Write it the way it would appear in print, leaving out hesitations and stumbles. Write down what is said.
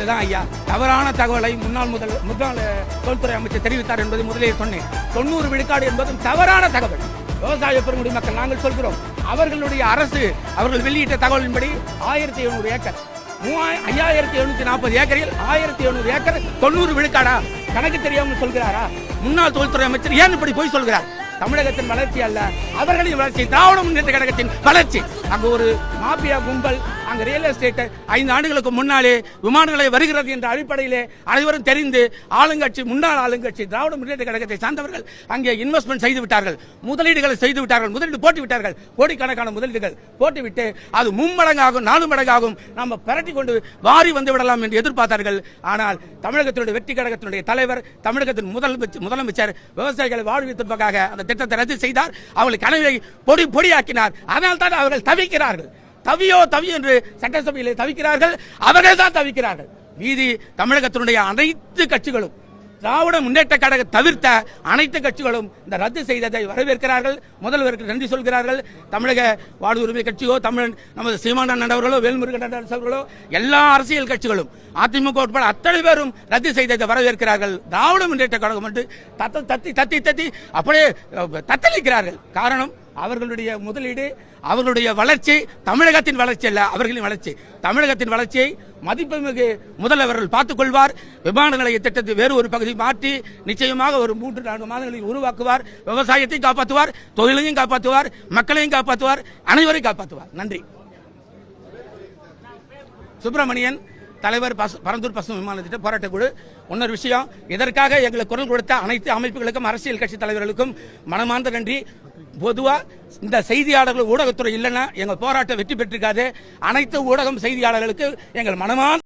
அதுதான் ஐயா, தவறான தகவலை முன்னாள் தொழில்துறை அமைச்சர் தெரிவித்தார் என்பது முதலே சொன்னேன். 90 விழுக்காடு என்பதும் தவறான தகவல். விவசாய பெருங்குடி மக்கள் நாங்கள் சொல்கிறோம், அவர்களுடைய அரசு அவர்கள் வெளியிட்ட தகவலின்படி 1700 ஏக்கர் 5740 ஏக்கரில் 1700 ஏக்கர் 90 விழுக்காடா? கணக்கு தெரியாமல் சொல்கிறாரா முன்னாள் தொழில்துறை அமைச்சர்? ஏன் இப்படி போய் சொல்கிறார்? தமிழகத்தின் வளர்ச்சி அல்ல, அவர்களின் வளர்ச்சி, திராவிட முன்னேற்ற கழகத்தின் வளர்ச்சி. அங்கு ஒரு மாபியா கும்பல் அங்கு ரியல் எஸ்டேட் 5 ஆண்டுகளுக்கு முன்னாலே விமானங்களை வருகிறது என்ற அடிப்படையிலே அனைவரும் தெரிந்து ஆளுங்கட்சி, முன்னாள் ஆளுங்கட்சி திராவிட முன்னேற்ற கழகத்தை சார்ந்தவர்கள் அங்கே இன்வெஸ்ட்மெண்ட் செய்து விட்டார்கள், முதலீடுகளை செய்து விட்டார்கள், முதலீடு போட்டு விட்டார்கள், கோடிக்கணக்கான முதலீடுகள் போட்டுவிட்டு அது 3 மடங்காகும் 4 மடங்காகும் நம்ம பரட்டி கொண்டு வாரி வந்து விடலாம் என்று எதிர்பார்த்தார்கள். ஆனால் தமிழகத்தினுடைய வெற்றி கழகத்தினுடைய தலைவர், தமிழகத்தின் முதலமைச்சர் விவசாயிகளை வாழ்விப்பதற்காக அந்த திட்டத்தை ரத்து செய்தார். அவர்கள் கனவை பொடியாக்கினார். அதனால் தான் அவர்கள் தவிக்கிறார்கள். தவியோ என்று சட்டசபையில் தவிக்கிறார்கள். அவர்கள் தான் தவிக்கிறார்கள். மீதி தமிழகத்தினுடைய அனைத்து கட்சிகளும், திராவிட முன்னேற்ற கழக தவிர்த்த அனைத்து கட்சிகளும் இந்த ரத்து செய்ததை வரவேற்கிறார்கள், முதல்வருக்கு நன்றி சொல்கிறார்கள். தமிழக வாழ்வு உரிமை கட்சியோ, நமது சீமானந்தன் அவர்களோ, வேல்முருகன் அவர்களோ, எல்லா அரசியல் கட்சிகளும், அதிமுக உட்பட அத்தனை பேரும் ரத்து செய்ததை வரவேற்கிறார்கள். திராவிட முன்னேற்ற கழகம் என்று தத்தி அப்படியே தத்தளிக்கிறார்கள். காரணம், அவர்களுடைய முதலீடு, அவர்களுடைய வளர்ச்சி தமிழகத்தின் வளர்ச்சி அல்ல, அவர்களின் வளர்ச்சி. தமிழகத்தின் வளர்ச்சியை மதிப்புமிகு முதல்வர்கள் பார்த்துக் கொள்வார். விமான நிலைய திட்டத்தை வேறு ஒரு பகுதி மாற்றி நிச்சயமாக ஒரு 3-4 மாதங்களில் உருவாக்குவார். விவசாயத்தை காப்பாற்றுவார், தொழிலையும் காப்பாற்றுவார், மக்களையும் காப்பாற்றுவார், அனைவரையும் காப்பாற்றுவார். நன்றி. சுப்பிரமணியன், தலைவர், பரந்தூர் பசுமை விமான திட்ட போராட்ட குழு. இன்னொரு விஷயம், இதற்காக எங்களுக்கு குரல் கொடுத்த அனைத்து அமைப்புகளுக்கும், அரசியல் கட்சி தலைவர்களுக்கும் மனமார்ந்த நன்றி. பொதுவா இந்த செய்தியாளர்கள் ஊடகத்துறை இல்லைன்னா எங்கள் போராட்டம் வெற்றி பெற்றிருக்காது. அனைத்து ஊடகம் செய்தியாளர்களுக்கு எங்கள் மனமார்ந்த